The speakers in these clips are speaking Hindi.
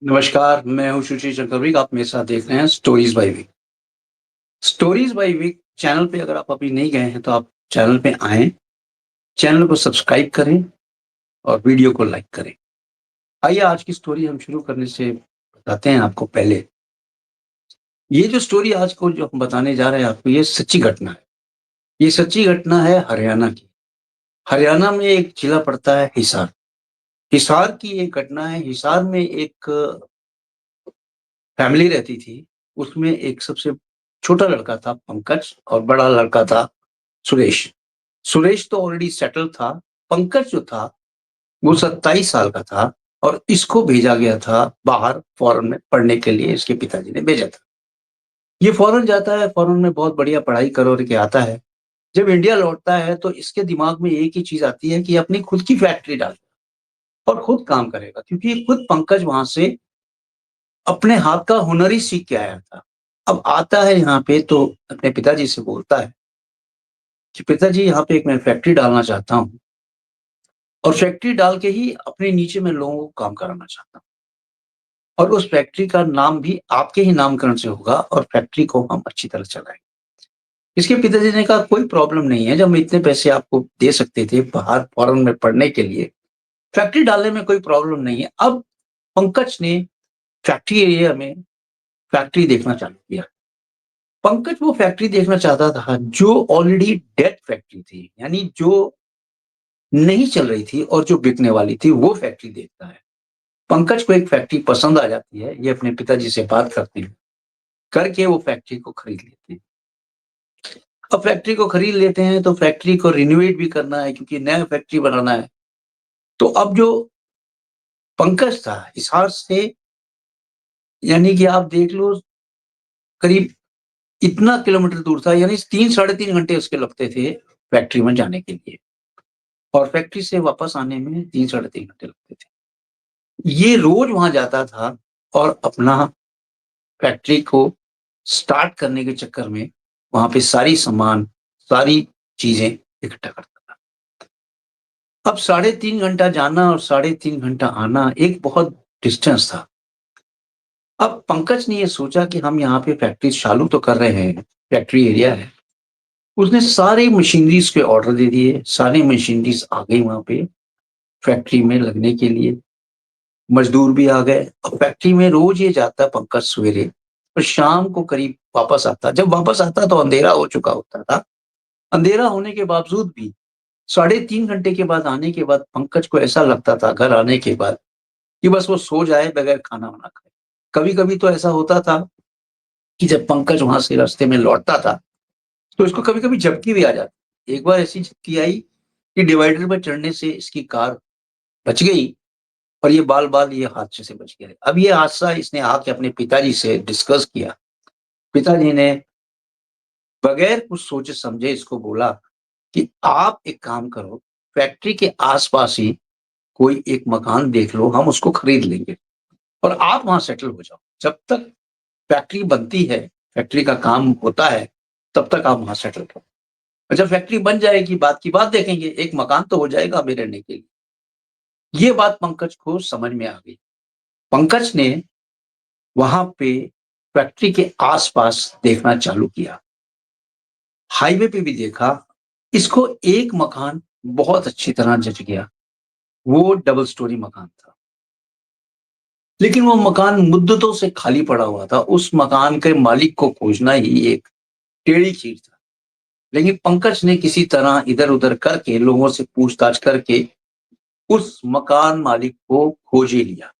नमस्कार, मैं हूँ सुशील चक्रवर्ती, आप मेरे साथ देख रहे हैं stories by week. Stories by week channel पे अगर आप अभी नहीं गए हैं, तो आप चैनल पे आएँ, चैनल को सब्सक्राइब करें और वीडियो को लाइक करें। आइए आज की स्टोरी हम शुरू करने से बताते हैं आपको पहले, ये जो स्टोरी आज को जो हम बताने जा रहे हैं आपको, ये सच्ची घटना है। ये सच्ची घटना है हरियाणा की। हरियाणा में एक जिला पड़ता है हिसार। हिसार की एक घटना है, हिसार में एक फैमिली रहती थी, उसमें एक सबसे छोटा लड़का था पंकज और बड़ा लड़का था सुरेश। सुरेश तो ऑलरेडी सेटल था, पंकज जो था वो 27 साल का था और इसको भेजा गया था बाहर फ़ॉरेन में पढ़ने के लिए इसके पिताजी ने भेजा था। ये फ़ॉरेन जाता है, फ़ॉरेन में बहुत बढ़िया पढ़ाई कर के आता है। जब इंडिया लौटता है तो इसके दिमाग में एक ही चीज़ आती है कि अपनी खुद की फैक्ट्री डाले और खुद काम करेगा क्योंकि खुद पंकज वहाँ से अपने हाथ का हुनर ही सीख के आया था। अब आता है यहाँ पे तो अपने पिताजी से बोलता है कि पिताजी यहाँ पे एक मैं फैक्ट्री डालना चाहता हूँ और फैक्ट्री डाल के ही अपने नीचे मैं लोगों को काम कराना चाहता हूँ और उस फैक्ट्री का नाम भी आपके ही नामकरण से होगा और फैक्ट्री को हम अच्छी तरह चलाएँगे। इसके पिताजी ने कहा कोई प्रॉब्लम नहीं है, जब हम इतने पैसे आपको दे सकते थे बाहर फ़ॉरेन में पढ़ने के लिए, फैक्ट्री डालने में कोई प्रॉब्लम नहीं है। अब पंकज ने फैक्ट्री एरिया में फैक्ट्री देखना चालू किया। पंकज वो फैक्ट्री देखना चाहता था जो ऑलरेडी डेड फैक्ट्री थी, यानी जो नहीं चल रही थी और जो बिकने वाली थी, वो फैक्ट्री देखता है। पंकज को एक फैक्ट्री पसंद आ जाती है, ये अपने पिताजी से बात करते हैं, करके वो फैक्ट्री को खरीद लेते हैं। अब फैक्ट्री को खरीद लेते हैं तो फैक्ट्री को रिनोवेट भी करना है क्योंकि नया फैक्ट्री बनाना है। तो अब जो पंकज था हिसार से यानी कि आप देख लो करीब इतना किलोमीटर दूर था यानी 3 साढ़े 3 घंटे उसके लगते थे फैक्ट्री में जाने के लिए और फैक्ट्री से वापस आने में 3 साढ़े 3 घंटे लगते थे। ये रोज़ वहाँ जाता था और अपना फैक्ट्री को स्टार्ट करने के चक्कर में वहाँ पे सारी सामान, सारी चीज़ें इकट्ठा करता था। अब साढ़े 3 घंटा जाना और साढ़े 3 घंटा आना एक बहुत डिस्टेंस था। अब पंकज ने ये सोचा कि हम यहाँ पे फैक्ट्री चालू तो कर रहे हैं, फैक्ट्री एरिया है। उसने सारी मशीनरीज़ के ऑर्डर दे दिए, सारी मशीनरीज़ आ गई वहाँ पे फैक्ट्री में लगने के लिए। मज़दूर भी आ गए। अब फैक्ट्री में रोज़ ये जाता पंकज सवेरे और शाम को करीब वापस आता। जब वापस आता तो अंधेरा हो चुका होता था। अंधेरा होने के बावजूद भी साढ़े 3 घंटे के बाद आने के बाद पंकज को ऐसा लगता था घर आने के बाद कि बस वो सो जाए बगैर खाना-वाना खाए। कभी-कभी तो ऐसा होता था कि जब पंकज वहाँ से रास्ते में लौटता था, तो इसको कभी-कभी झपकी भी आ जाती। एक बार ऐसी झपकी आई कि डिवाइडर पे चढ़ने से इसकी कार बच गई और ये बाल-बाल ये हादसे से बच गए। अब ये हादसा इसने आके अपने पिताजी से डिस्कस किया। पिताजी ने बगैर कुछ सोचे-समझे इसको बोला कि आप एक काम करो, फैक्ट्री के आस-पास ही कोई एक मकान देख लो, हम उसको खरीद लेंगे और आप वहाँ सेटल हो जाओ। जब तक फैक्ट्री बनती है, फैक्ट्री का काम होता है, तब तक आप वहाँ सेटल रहो। और जब फैक्ट्री बन जाएगी, बात की बात देखेंगे, एक मकान तो हो जाएगा हमें रहने के लिए। ये बात पंकज को समझ में आ गई। पंकज ने वहाँ पे फैक्ट्री के आस-पास देखना चालू किया। हाईवे पे भी देखा, इसको एक मकान बहुत अच्छी तरह जच गया। वो डबल स्टोरी मकान था। लेकिन वो मकान मुद्दतों से खाली पड़ा हुआ था। उस मकान के मालिक को खोजना ही एक टेढ़ी खीर था। लेकिन पंकज ने किसी तरह इधर-उधर करके, लोगों से पूछताछ करके उस मकान मालिक को खोज ही लिया।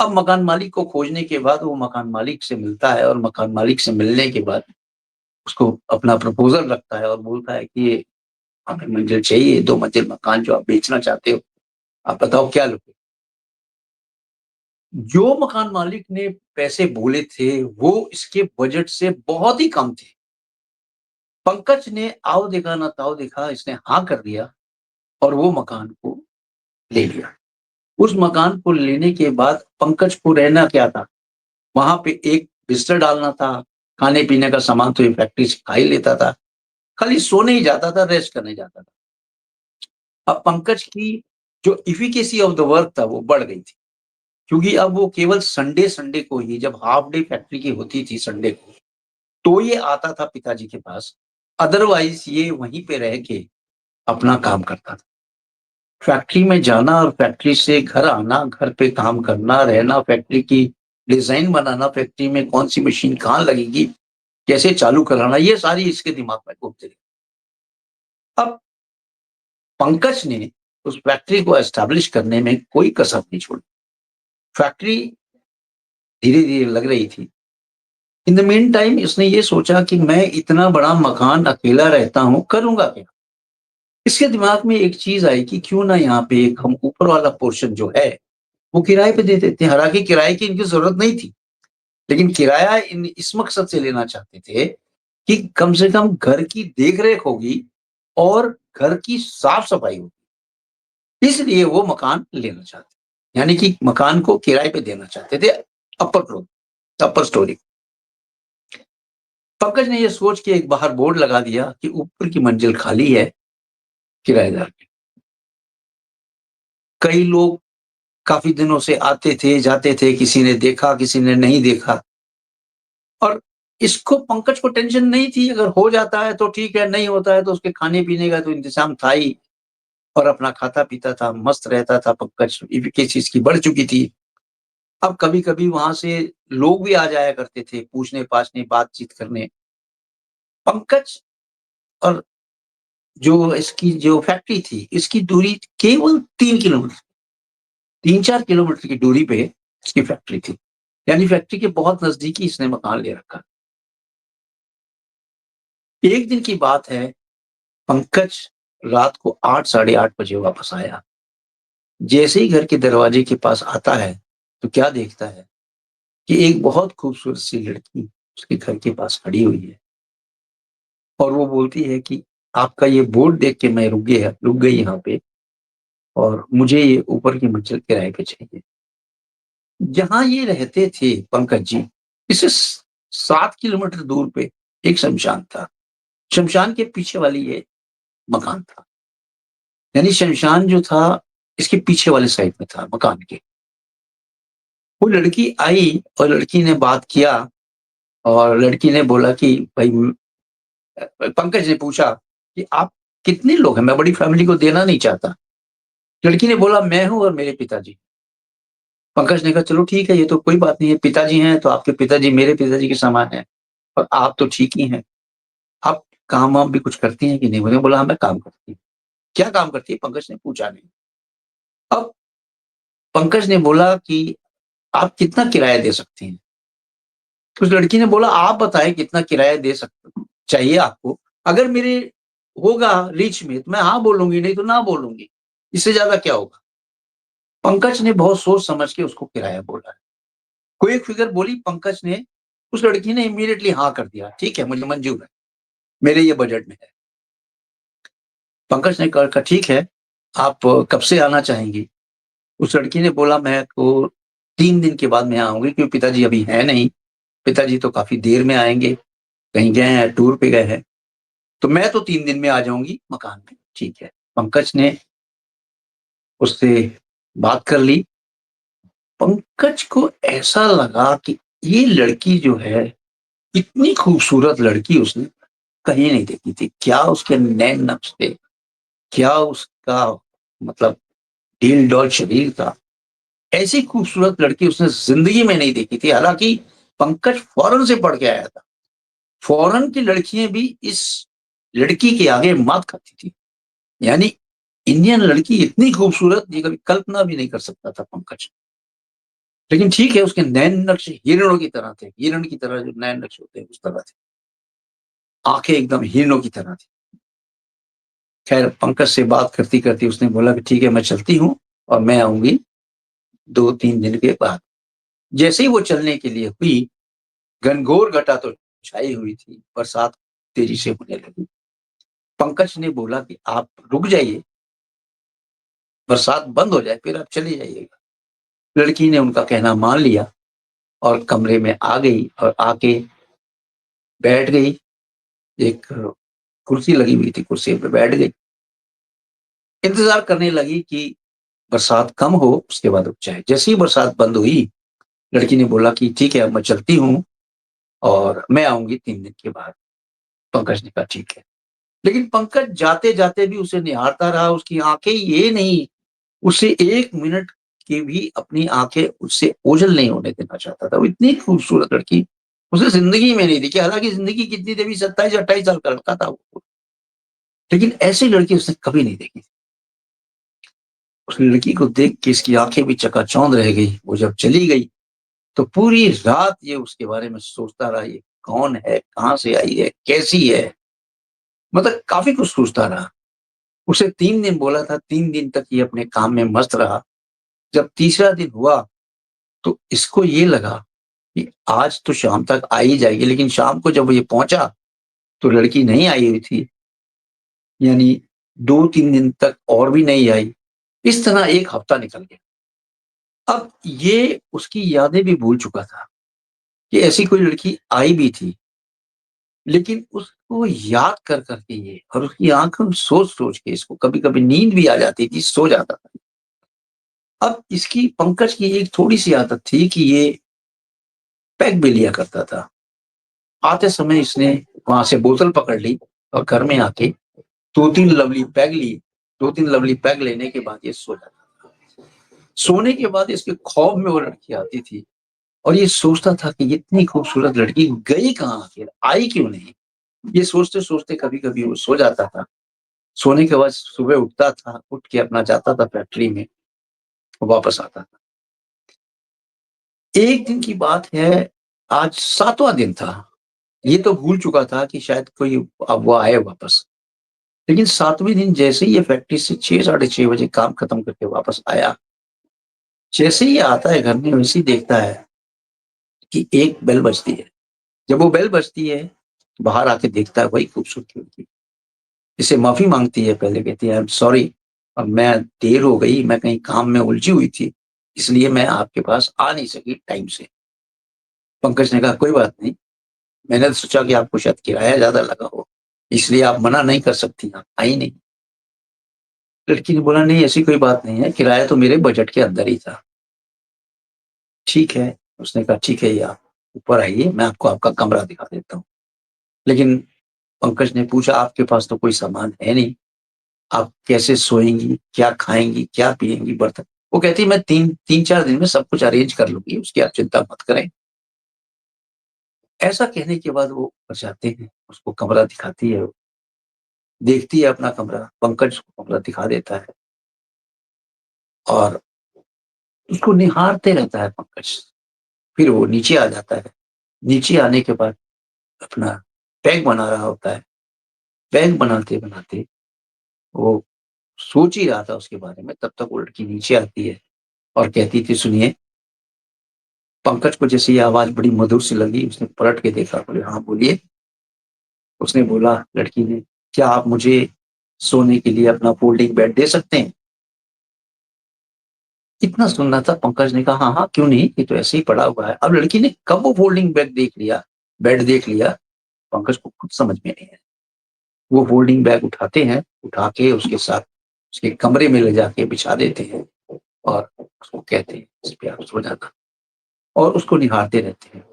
अब मकान मालिक को खोजने के बाद वो मकान मालिक से मिलता है और मकान मालिक से मिलने के बाद उसको अपना प्रपोज़ल रखता है और बोलता है कि ये हमें मंज़िल चाहिए, 2 मंज़िल मकान जो आप बेचना चाहते हो, आप बताओ क्या लोगे? जो मकान मालिक ने पैसे बोले थे, वो इसके बजट से बहुत ही कम थे। पंकज ने आओ देखा ना ताओ देखा, इसने हाँ कर दिया और वो मकान को ले लिया। उस मकान को लेने के बाद पंकज को रहना क्या था? वहाँ पे एक बिस्तर डालना था, खाने-पीने का सामान तो ये फैक्ट्री से खा ही लेता था। खाली सोने ही जाता था, रेस्ट करने जाता था। अब पंकज की जो एफिकेसी ऑफ द वर्क था वो बढ़ गई थी। क्योंकि अब वो केवल संडे को ही, जब हाफ डे फैक्ट्री की होती थी संडे को, तो ये आता था पिताजी के पास। अदरवाइज़ ये वहीं पे रह के अपना काम करता था। फैक्ट्री में जाना और फैक्ट्री से घर आना, घर पे काम करना, रहना, फैक्ट्री की डिज़ाइन बनाना, फैक्ट्री में कौन-सी मशीन कहाँ लगेगी, कैसे चालू कराना, ये सारी इसके दिमाग में घूमती रही। अब पंकज ने उस फैक्ट्री को एस्टैब्लिश करने में कोई कसर नहीं छोड़ी। फैक्ट्री धीरे-धीरे लग रही थी। इन द मीन टाइम इसने ये सोचा कि मैं इतना बड़ा मकान अकेला रहता हूँ, करूँगा क्या? इसके दिमाग में एक चीज़ आई कि क्यों ना यहाँ पे एक हम ऊपर वाला पोर्शन जो है, वो किराए पे दे देते हैं। हालाँकि किराए की इनकी ज़रूरत नहीं थी, लेकिन किराया इन इस मकसद से लेना चाहते थे कि कम से कम घर की देख-रेख होगी और घर की साफ-सफाई होगी। इसलिए वो मकान लेना चाहते थे। यानी कि मकान को किराए पे देना चाहते थे, अपर फ्लोर, अपर स्टोरी। पंकज ने ये सोच के एक बाहर बोर्ड लगा दिया कि ऊपर की मंजिल खाली है, किराएदार की। कई लोग काफ़ी दिनों से आते थे, जाते थे, किसी ने देखा, किसी ने नहीं देखा और इसको पंकज को टेंशन नहीं थी, अगर हो जाता है तो ठीक है, नहीं होता है तो उसके खाने-पीने का तो इंतज़ाम था ही और अपना खाता-पीता था, मस्त रहता था पंकज, इनकी चीज़ की बढ़ चुकी थी। अब कभी-कभी वहाँ से लोग भी आ जाया करते थे, पूछने-पाछने, बातचीत करने। पंकज और जो इसकी जो फैक्ट्री थी, इसकी दूरी केवल 3 किलोमीटर, 3-4 किलोमीटर की दूरी पे इसकी फैक्ट्री थी। यानी फैक्ट्री के बहुत नज़दीक ही इसने मकान ले रखा। एक दिन की बात है, पंकज रात को 8 साढ़े 8 बजे वापस आया। जैसे ही घर के दरवाजे के पास आता है, तो क्या देखता है कि एक बहुत खूबसूरत सी लड़की उसके घर के पास खड़ी हुई है और वो बोलती है कि आपका ये बोर्ड देख के मैं रुक गई यहाँ पे और मुझे ये ऊपर की मंजिल किराए पे चाहिए। जहाँ ये रहते थे पंकज जी, इससे 7 किलोमीटर दूर पे एक शमशान था। शमशान के पीछे वाली ये मकान था। यानी शमशान जो था, इसके पीछे वाले साइड में था मकान के। वो लड़की आई और लड़की ने बात किया और लड़की ने बोला कि भई पंकज ने पूछा कि आप कितने लोग हैं? मैं बड़ी फैमिली को देना नहीं चाहता। लड़की ने बोला मैं हूँ और मेरे पिताजी। पंकज ने कहा चलो ठीक है, ये तो कोई बात नहीं है, पिताजी हैं तो आपके पिताजी मेरे पिताजी के समान हैं और आप तो ठीक ही हैं। आप काम-वाम भी कुछ करती हैं कि नहीं? मैंने बोला हाँ, मैं काम करती हूँ। क्या काम करती है? पंकज ने पूछा नहीं। अब पंकज ने बोला कि आप कितना किराया दे सकती हैं? तो उस लड़की ने बोला आप बताएँ कितना किराया दे चाहिए आपको? अगर मेरे होगा रीच में तो मैं हाँ बोलूँगी, नहीं तो ना बोलूँगी। इससे ज़्यादा क्या होगा? पंकज ने बहुत सोच समझ के उसको किराया बोला। कोई एक फिगर बोली पंकज ने, उस लड़की ने इमीडिएटली हाँ कर दिया, ठीक है मुझे मंज़ूर है, मेरे ये बजट में है। पंकज ने कहा ठीक है, आप कब से आना चाहेंगी? उस लड़की ने बोला मैं तो 3 दिन के बाद मैं आऊँगी क्योंकि पिताजी अभी हैं नहीं, पिताजी तो काफ़ी देर में आएँगे, कहीं गए हैं, टूर पे गए हैं, तो मैं तो 3 दिन में आ जाऊँगी मकान में। ठीक है। पंकज ने उससे बात कर ली। पंकज को ऐसा लगा कि ये लड़की जो है, इतनी खूबसूरत लड़की उसने कहीं नहीं देखी थी। क्या उसके नैन-नक्श थे, क्या उसका मतलब ढील-ढाल शरीर था। ऐसी खूबसूरत लड़की उसने ज़िंदगी में नहीं देखी थी। हालाँकि पंकज फ़ॉरेन से पढ़ के आया था। फ़ॉरेन की लड़कियाँ भी इस लड़की के आगे मात खाती थी। यानी इंडियन लड़की इतनी खूबसूरत ये कभी कल्पना भी नहीं कर सकता था पंकज। लेकिन ठीक है, उसके नैन-नक्श हिरणों की तरह थे। हिरण की तरह जो नैन-नक्श होते हैं, उस तरह थे। आँखें एकदम हिरणों की तरह थी। खैर पंकज से बात करती-करती उसने बोला कि ठीक है, मैं चलती हूँ और मैं आऊँगी 2-3 दिन के बाद। जैसे ही वो चलने के लिए हुई, घनघोर घटा तो छाई हुई थी, बरसात तेज़ी से होने लगी। पंकज ने बोला कि आप रुक जाइए, बरसात बंद हो जाए, फिर आप चले जाइएगा। लड़की ने उनका कहना मान लिया और कमरे में आ गई और आके बैठ गई। एक कुर्सी लगी हुई थी, कुर्सी पे बैठ गई। इंतज़ार करने लगी कि बरसात कम हो उसके बाद रुक जाए। जैसे ही बरसात बंद हुई, लड़की ने बोला कि ठीक है अब मैं चलती हूँ और मैं आऊँगी 3 दिन के बाद। पंकज ने कहा ठीक है। लेकिन पंकज जाते-जाते भी उसे निहारता रहा, उसकी आँखें ये नहीं, उसे 1 मिनट की भी अपनी आँखें उससे ओझल नहीं होने देना चाहता था। वो इतनी खूबसूरत लड़की उसे ज़िंदगी में नहीं दिखी। हालाँकि ज़िंदगी कितनी देवी 27-28 साल का लड़का था वो। लेकिन ऐसी लड़की उसने कभी नहीं देखी। उस लड़की को देख के इसकी आँखें भी चकाचौंध रह गई। वो जब चली गई, तो पूरी रात ये उसके बारे में सोचता रहा, ये कौन है? कहाँ से आई है? कैसी है? मतलब काफ़ी कुछ सोचता रहा। उसे 3 दिन बोला था, 3 दिन तक ये अपने काम में मस्त रहा। जब तीसरा दिन हुआ, तो इसको ये लगा कि आज तो शाम तक आ ही जाएगी, लेकिन शाम को जब ये पहुँचा, तो लड़की नहीं आई हुई थी। यानी 2-3 दिन तक और भी नहीं आई। इस तरह 1 हफ्ता निकल गया। अब ये उसकी यादें भी भूल चुका था कि ऐसी कोई लड़की आई भी थी। लेकिन उसको याद कर के ये और उसकी आँखों में सोच-सोच के इसको कभी-कभी नींद भी आ जाती थी, सो जाता था। अब इसकी पंकज की एक थोड़ी-सी आदत थी कि ये पैग भी लिया करता था। आते समय इसने वहाँ से बोतल पकड़ ली और घर में आके 2-3 लवली पैग ली। 2-3 लवली पैग लेने के बाद ये सो जाता था। सोने के बाद इसके ख्वाब में वो लड़की आती थी और ये सोचता था कि इतनी खूबसूरत लड़की गई कहाँ आखिर? आई क्यों नहीं? ये सोचते-सोचते कभी-कभी वो सो जाता था। सोने के बाद सुबह उठता था, उठ के अपना जाता था फैक्ट्री में, वापस आता था। एक दिन की बात है, आज 7वाँ दिन था। ये तो भूल चुका था कि शायद कोई अब वो आए वापस। लेकिन 7वें दिन जैसे ही ये फैक्ट्री से 6 साढ़े 6 बजे काम खत्म करके वापस आया, जैसे ही आता है घर में वैसे ही देखता है कि एक बेल बजती है। जब वो बेल बजती है, बाहर आके देखता है वही खूबसूरत लड़की। इससे माफ़ी माँगती है, पहले कहती है आई एम सॉरी अब मैं देर हो गई, मैं कहीं काम में उलझी हुई थी, इसलिए मैं आपके पास आ नहीं सकी टाइम से। पंकज ने कहा कोई बात नहीं, मैंने तो सोचा कि आपको शायद किराया ज़्यादा लगा हो, इसलिए आप मना नहीं कर सकती, आप आई नहीं। लड़की ने बोला नहीं ऐसी कोई बात नहीं है, किराया तो मेरे बजट के अंदर ही था। ठीक है, उसने कहा ठीक है, ये आप ऊपर आइए, मैं आपको आपका कमरा दिखा देता हूँ। लेकिन पंकज ने पूछा आपके पास तो कोई सामान है नहीं, आप कैसे सोएँगी, क्या खाएँगी, क्या पिएँगी, बर्तन वो कहती है मैं 3-4 दिन में सब कुछ अरेंज कर लूँगी, उसकी आप चिंता मत करें। ऐसा कहने के बाद वो ऊपर जाते हैं, उसको कमरा दिखाती है, देखती है अपना कमरा, पंकज को कमरा दिखा देता है और उसको निहारते रहता है पंकज। फिर वो नीचे आ जाता है। नीचे आने के बाद अपना पैक बना रहा होता है। पैक बनाते-बनाते वो सोच ही रहा था उसके बारे में, तब तक वो लड़की नीचे आती है और कहती थी सुनिए, पंकज को जैसे ये आवाज़ बड़ी मधुर सी लगी, उसने पलट के देखा, बोले हाँ, बोलिए। उसने बोला लड़की ने, क्या आप मुझे सोने के लिए अपना फ़ोल्डिंग बेड दे सकते हैं? इतना सुनना था, पंकज ने कहा, हाँ, हाँ, क्यों नहीं? ये तो ऐसे ही पड़ा हुआ है। अब लड़की ने कब वो फ़ोल्डिंग बेड देख लिया, पंकज को कुछ समझ में नहीं आया। वो फ़ोल्डिंग बैग उठाते हैं, उठा के उसके साथ उसके कमरे में ले जाके बिछा देते हैं और उसको कहते हैं, इस पे आप सो जाना और उसको निहारते रहते हैं।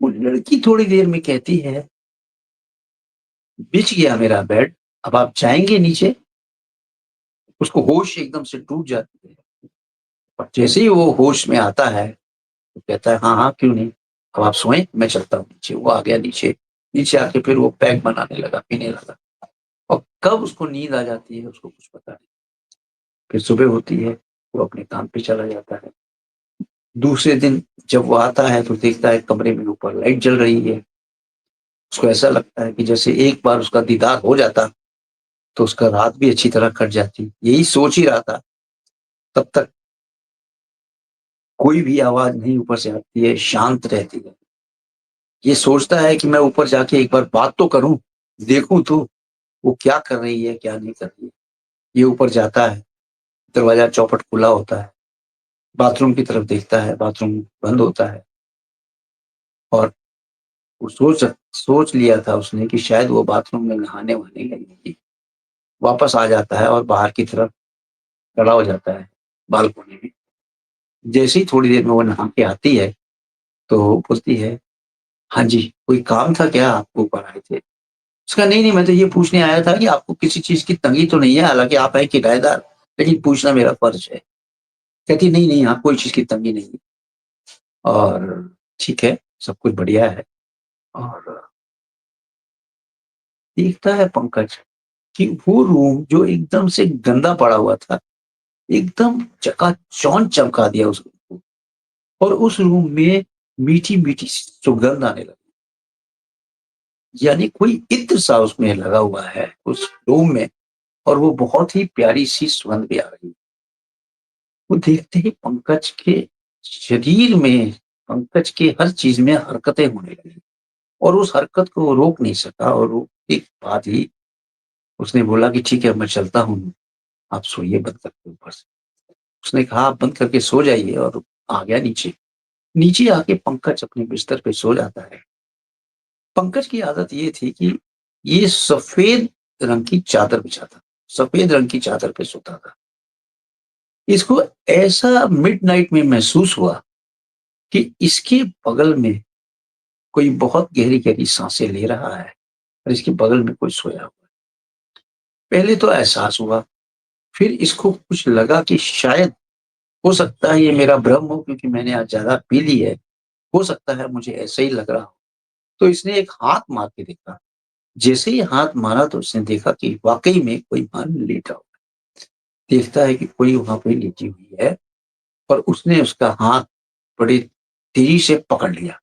वो लड़की थोड़ी देर में कहती है, बिछ गया मेरा बेड, अब आप जाएँगे नीचे? उसको होश एकदम से टूट जाती है और जैसे ही वो होश में आता है, तो कहता है, "हाँ, हाँ, क्यों नहीं? अब आप सोएँ, मैं चलता हूँ नीचे।" वो आ गया नीचे। नीचे आके फिर वो पैक बनाने लगा, पीने लगा और कब उसको नींद आ जाती है, उसको कुछ पता नहीं। फिर सुबह होती है, वो अपने काम पे चला जाता है। दूसरे दिन जब वो आता है, तो देखता है कमरे में ऊपर लाइट जल रही है। उसको ऐसा लगता है कि जैसे एक बार उसका दीदार हो जाता, तो उसका रात भी अच्छी तरह कट जाती। यही सोच ही रहा था, तब तक कोई भी आवाज़ नहीं ऊपर से आती है, शांत रहती है। ये सोचता है कि मैं ऊपर जाके एक बार बात तो करूँ, देखूँ तो वो क्या कर रही है, क्या नहीं कर रही है। ये ऊपर जाता है, दरवाज़ा चौखट खुला होता है, बाथरूम की तरफ देखता है, बाथरूम बंद होता है और वो सोच लिया था उसने कि शायद वो बाथरूम में नहाने-वहाने गई होगी। वापस आ जाता है और बाहर की तरफ खड़ा हो जाता है बालकनी में। जैसे ही थोड़ी देर में वो नहा के आती है, तो बोलती है, "हाँ जी, कोई काम था क्या आप ऊपर आए थे?" उसका नहीं, नहीं मैं तो ये पूछने आया था कि आपको किसी चीज़ की तंगी तो नहीं है? हालाँकि आप हैं किराएदार, लेकिन पूछना मेरा फ़र्ज़ है। कहती नहीं, नहीं यहाँ कोई चीज़ की तंगी नहीं है और ठीक है, सब कुछ बढ़िया है। और देखता है पंकज कि वो रूम जो एकदम से गंदा पड़ा हुआ था, एकदम चकाचौंध चमका दिया उस रूम को और उस रूम में मीठी-मीठी सी सुगंध आने लगी। यानी कोई इत्र सा उसमें लगा हुआ है उस रूम में और वो बहुत ही प्यारी-सी सुगंध भी आ रही है। वो देखते ही पंकज के शरीर में, पंकज के हर चीज़ में हरकतें होने लगी और उस हरकत को वो रोक नहीं सका और रोकने के बाद ही उसने बोला कि ठीक है मैं चलता हूँ, आप सोइए बंद करके ऊपर से। उसने कहा आप बंद करके सो जाइए और आ गया नीचे। नीचे आके पंकज अपने बिस्तर पे सो जाता है। पंकज की आदत ये थी कि ये सफ़ेद रंग की चादर बिछाता, सफ़ेद रंग की चादर पे सोता था। इसको ऐसा मिडनाइट में महसूस हुआ कि इसके बगल में कोई बहुत गहरी-गहरी साँसें ले रहा है और इसके बगल में कोई सोया हुआ है। पहले तो एहसास हुआ, फिर इसको कुछ लगा कि शायद हो सकता है ये मेरा भ्रम हो क्योंकि मैंने आज ज़्यादा पी ली है, हो सकता है मुझे ऐसा ही लग रहा हो। तो इसने एक हाथ मार के देखा, जैसे ही हाथ मारा तो उसने देखा कि वाक़ई में कोई वहाँ लेटा हुआ है। देखता है कि कोई वहाँ पे लेटी हुई है और उसने उसका हाथ बड़ी तेज़ी से पकड़ लिया।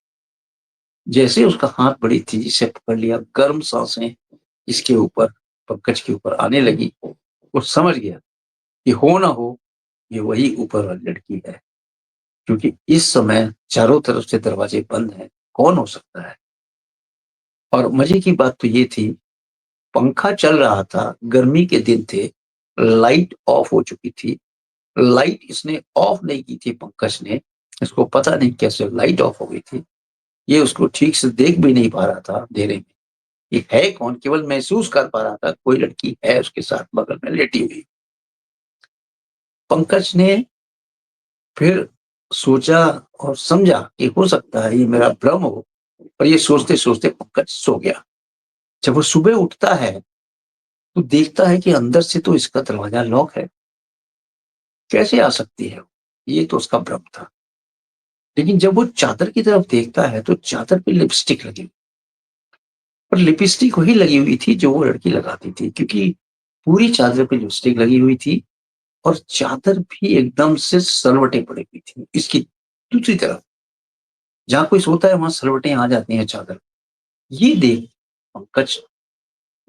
जैसे उसका हाथ बड़ी तेज़ी से पकड़ लिया, गर्म साँसें इसके ऊपर, पंकज के ऊपर आने लगी। वो समझ गया कि हो ना हो, ये वही ऊपर वाली लड़की है, क्योंकि इस समय चारों तरफ से दरवाजे बंद हैं, कौन हो सकता है? और मज़े की बात तो ये थी, पंखा चल रहा था, गर्मी के दिन थे, लाइट ऑफ हो चुकी थी। लाइट इसने ऑफ नहीं की थी पंकज ने, इसको पता नहीं कैसे लाइट ऑफ हो गई थी। ये उसको ठीक से देख भी नहीं पा रहा था अंधेरे में। ये है कौन? केवल महसूस कर पा रहा था, कोई लड़की है उसके साथ बगल में लेटी हुई। पंकज ने फिर सोचा और समझा कि हो सकता है ये मेरा भ्रम हो और ये सोचते-सोचते पंकज सो गया। जब वो सुबह उठता है, तो देखता है कि अंदर से तो इसका दरवाज़ा लॉक है। कैसे आ सकती है वो? ये तो उसका भ्रम था। लेकिन जब वो चादर की तरफ देखता है, तो चादर पे लिपस्टिक लगी और लिपस्टिक वही लगी हुई थी जो वो लड़की लगाती थी क्योंकि पूरी चादर पे लिपस्टिक लगी हुई थी और चादर भी एकदम से सलवटें पड़ी हुई थी। इसकी दूसरी तरफ, जहाँ कोई सोता है वहाँ सलवटें आ जाती हैं चादर। ये देख पंकज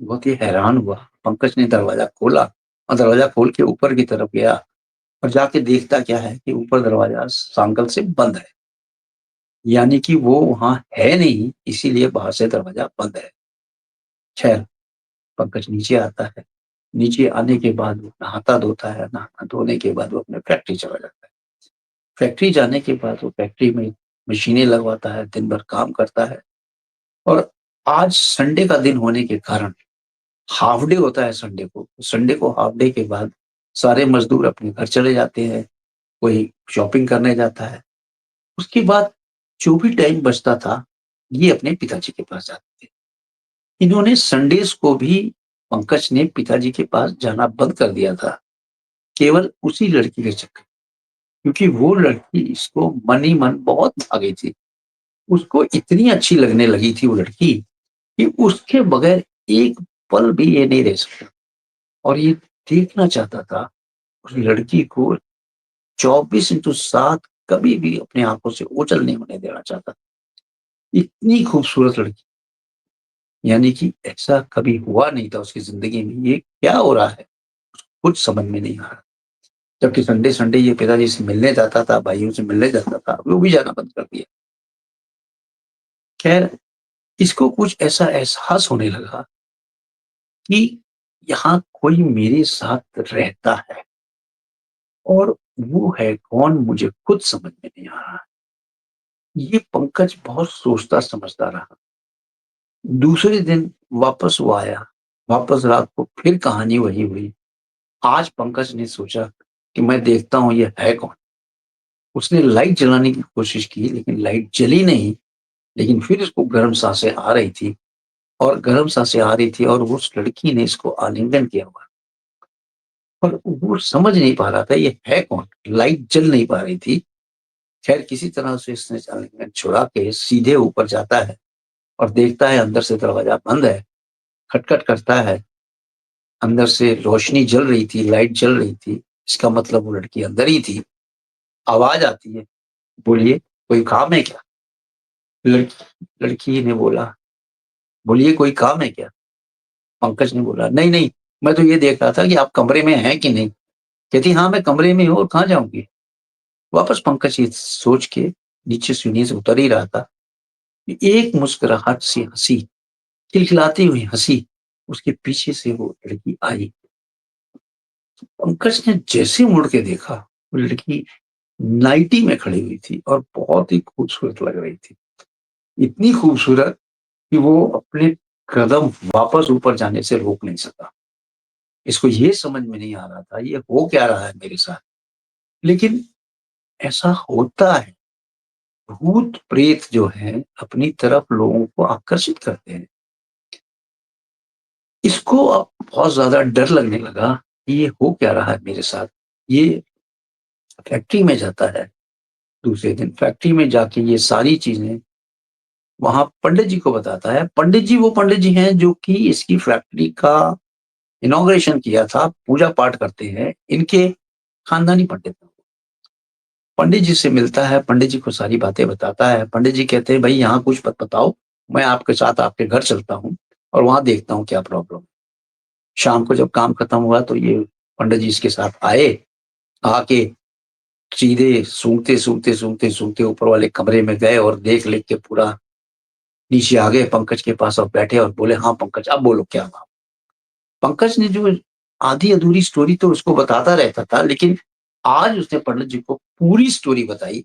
बहुत ही हैरान हुआ। पंकज ने दरवाज़ा खोला और दरवाज़ा खोल के ऊपर की तरफ गया और जाके देखता क्या है कि ऊपर दरवाज़ा सांकल से बंद है। यानी कि वो वहाँ है नहीं, इसीलिए बाहर से दरवाज़ा बंद है। खैर, पंकज नीचे आता है। नीचे आने के बाद वो नहाता-धोता है, नहा-धोने के बाद वो अपने फैक्ट्री चला जाता है। फैक्ट्री जाने के बाद वो फैक्ट्री में मशीनें लगवाता है, दिन भर काम करता है और आज संडे का दिन होने के कारण हाल्फ डे होता है संडे को। संडे को हाल्फ डे के बाद सारे मज़दूर अपने घर चले जाते हैं, कोई शॉपिंग करने जाता है। उसके बाद जो भी टाइम बचता था, ये अपने पिताजी के पास जाते थे। इन्होंने संडेज़ को भी पंकज ने पिताजी के पास जाना बंद कर दिया था, केवल उसी लड़की के चक्कर क्योंकि वो लड़की इसको मन ही मन बहुत भा गई थी। उसको इतनी अच्छी लगने लगी थी वो लड़की कि उसके बगैर एक पल भी ये नहीं रह सकता और ये देखना चाहता था उस लड़की को 24/7 कभी भी अपनी आँखों से ओझल नहीं होने देना चाहता। इतनी खूबसूरत लड़की, यानी कि ऐसा कभी हुआ नहीं था उसकी ज़िंदगी में। ये क्या हो रहा है? कुछ समझ में नहीं आ रहा। जबकि संडे-संडे ये पिताजी से मिलने जाता था, भाइयों से मिलने जाता था, वो भी जाना बंद कर दिया। खैर, इसको कुछ ऐसा एहसास होने लगा कि यहाँ कोई मेरे साथ रहता है और वो है कौन मुझे खुद समझ में नहीं आ रहा। ये पंकज बहुत सोचता समझता रहा। दूसरे दिन वापस वो आया, वापस रात को फिर कहानी वही हुई। आज पंकज ने सोचा कि मैं देखता हूँ ये है कौन। उसने लाइट जलाने की कोशिश की लेकिन लाइट जली नहीं, लेकिन फिर उसको गर्म साँसें आ रही थी और गर्म साँसें आ रही थी और उस लड़की ने इसको आलिंगन किया हुआ। पर वो समझ नहीं पा रहा था ये है कौन? लाइट जल नहीं पा रही थी। खैर किसी तरह से इसने आलिंगन छुड़ा के सीधे ऊपर जाता है और देखता है अंदर से दरवाज़ा बंद है, खटखट करता है, अंदर से रोशनी जल रही थी, लाइट जल रही थी, इसका मतलब वो लड़की अंदर ही थी। आवाज़ आती है, "बोलिए, कोई काम है क्या?" लड़की लड़की ने बोला, "बोलिए कोई काम है क्या?" पंकज ने बोला, "नहीं, नहीं, मैं तो ये देख रहा था कि आप कमरे में हैं कि नहीं?" कहती, "हाँ, मैं कमरे में हूँ और कहाँ जाऊँगी?" वापस पंकज ये सोच के नीचे सीढ़ी से उतर ही रहा था कि एक मुस्कुराहट सी हँसी, खिलखिलाती हुई हँसी, उसके पीछे से वो लड़की आई। पंकज ने जैसे मुड़ के देखा, वो लड़की नाइटी में खड़ी हुई थी और बहुत ही खूबसूरत लग रही थी। इतनी खूबसूरत कि वो अपने कदम वापस ऊपर जाने से रोक नहीं सका। इसको ये समझ में नहीं आ रहा था, ये हो क्या रहा है मेरे साथ? लेकिन ऐसा होता है, भूत-प्रेत जो हैं, अपनी तरफ लोगों को आकर्षित करते हैं। इसको अब बहुत ज़्यादा डर लगने लगा कि ये हो क्या रहा है मेरे साथ? ये फैक्ट्री में जाता है, दूसरे दिन फैक्ट्री में जाके ये सारी चीज़ें वहाँ पंडित जी को बताता है। पंडित जी वो पंडित जी हैं जो कि इसकी फैक्ट्री का इनॉग्रेशन किया था, पूजा-पाठ करते हैं, इनके खानदानी पंडित हैं। पंडित जी से मिलता है, पंडित जी को सारी बातें बताता है। पंडित जी कहते हैं, "भई यहाँ कुछ मत बताओ, मैं आपके साथ आपके घर चलता हूँ और वहाँ देखता हूँ क्या प्रॉब्लम है।" शाम को जब काम खत्म हुआ तो ये पंडित जी इसके साथ आए, आके सीधे सूंघते ऊपर वाले कमरे में गए और देख-लिख के पूरा नीचे आ गए पंकज के पास और बैठे और बोले, "हाँ पंकज, अब बोलो क्या हुआ?" पंकज ने जो आधी-अधूरी स्टोरी तो उसको बताता रहता था, लेकिन आज उसने पंडित जी को पूरी स्टोरी बताई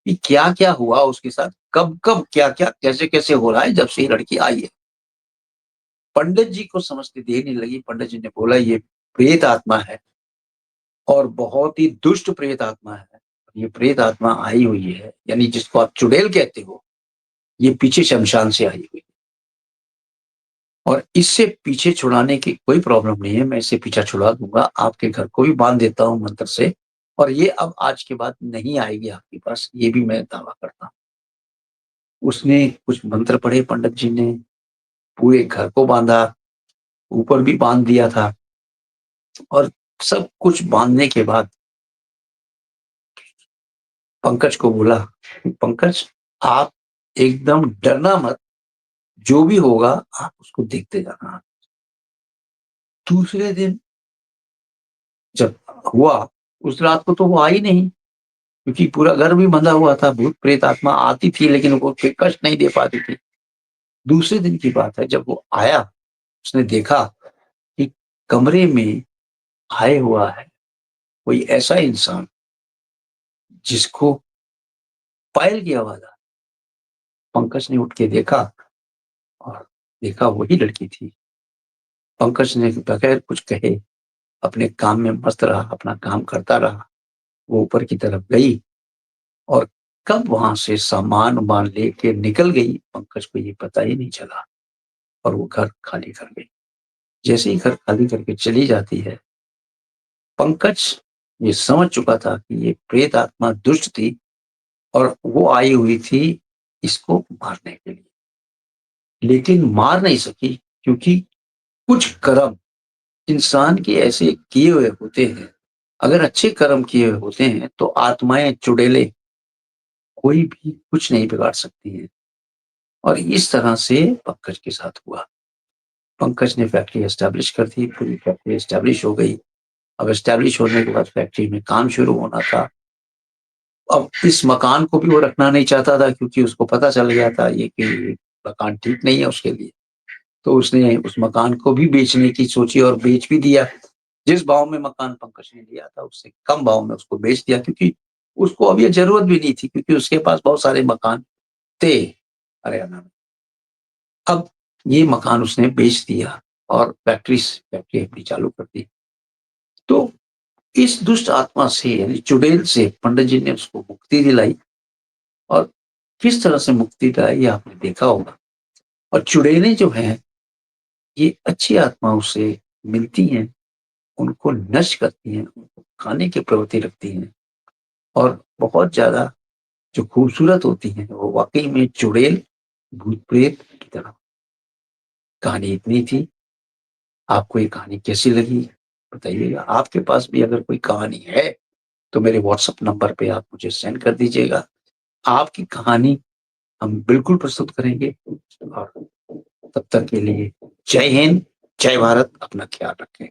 कि क्या-क्या हुआ उसके साथ, कब-कब, क्या-क्या, कैसे-कैसे हो रहा है जब से ये लड़की आई है। पंडित जी को समझ में देर नहीं लगी, पंडित जी ने बोला, "ये प्रेत आत्मा है और बहुत ही दुष्ट प्रेत आत्मा है। ये प्रेत आत्मा आई हुई है, यानी जिसको आप चुड़ैल कहते हो, ये पीछे शमशान से आई हुई है और इससे पीछे छुड़ाने की कोई प्रॉब्लम नहीं है, मैं इससे पीछा छुड़ा दूँगा, आपके घर को भी बाँध देता हूँ मंत्र से और ये अब आज के बाद नहीं आएगी आपके पास, ये भी मैं दावा करता हूँ।" उसने कुछ मंत्र पढ़े पंडित जी ने, पूरे घर को बाँधा, ऊपर भी बाँध दिया था और सब कुछ बाँधने के बाद पंकज को बोला, "पंकज, आप एकदम डरना मत, जो भी होगा आप उसको देखते जाना।" दूसरे दिन जब हुआ, उस रात को तो वो आई नहीं, क्योंकि पूरा घर भी बंधा हुआ था, भूत-प्रेत आत्मा आती थी लेकिन वो कोई कष्ट नहीं दे पाती थी। दूसरे दिन की बात है जब वो आया, उसने देखा कि कमरे में आए हुआ है कोई ऐसा इंसान जिसको पायल की आवाज़ आ। पंकज ने उठ के देखा और देखा वही लड़की थी। पंकज ने बगैर कुछ कहे अपने काम में मस्त रहा, अपना काम करता रहा। वो ऊपर की तरफ गई और कब वहाँ से सामान-वामान लेके निकल गई, पंकज को ये पता ही नहीं चला और वो घर खाली कर गई। जैसे ही घर खाली करके चली जाती है, पंकज ये समझ चुका था कि ये प्रेत आत्मा दुष्ट थी और वो आई हुई थी इसको मारने के लिए। लेकिन मार नहीं सकी क्योंकि कुछ कर्म इंसान के ऐसे किए हुए होते हैं, अगर अच्छे कर्म किए हुए होते हैं, तो आत्माएँ, चुड़ैलें कोई भी कुछ नहीं बिगाड़ सकती हैं और इस तरह से पंकज के साथ हुआ। पंकज ने फैक्ट्री एस्टेब्लिश कर दी, पूरी फैक्ट्री एस्टेब्लिश हो गई। अब एस्टेब्लिश होने के बाद फैक्ट्री में काम शुरू होना था। अब इस मकान को भी वो रखना नहीं चाहता था क्योंकि उसको पता चल गया था ये कि मकान ठीक नहीं है उसके लिए। तो उसने उस मकान को भी बेचने की सोची और बेच भी दिया। जिस भाव में मकान पंकज ने लिया था उससे कम भाव में उसको बेच दिया क्योंकि उसको अब ये ज़रूरत भी नहीं थी क्योंकि उसके पास बहुत सारे मकान थे हरियाणा में। अब ये मकान उसने बेच दिया और फैक्ट्री अपनी चालू कर दी। तो इस दुष्ट आत्मा से यानी चुड़ैल से पंडित जी ने उसको मुक्ति दिलाई और किस तरह से मुक्ति दिलाई ये आपने देखा होगा। और चुड़ैलें जो हैं, ये अच्छी आत्माओं से मिलती हैं, उनको नष्ट करती हैं, उनको खाने की प्रवृत्ति रखती हैं और बहुत ज़्यादा जो खूबसूरत होती हैं, वो वाक़ई में चुड़ैल, भूत-प्रेत की तरह। कहानी इतनी थी, आपको ये कहानी कैसी लगी बताइएगा। आपके पास भी अगर कोई कहानी है, तो मेरे व्हाट्सएप नंबर पे आप मुझे सेंड कर दीजिएगा। आपकी कहानी हम बिल्कुल प्रस्तुत करेंगे और तब तक के लिए जय हिंद, जय भारत, अपना ख्याल रखें।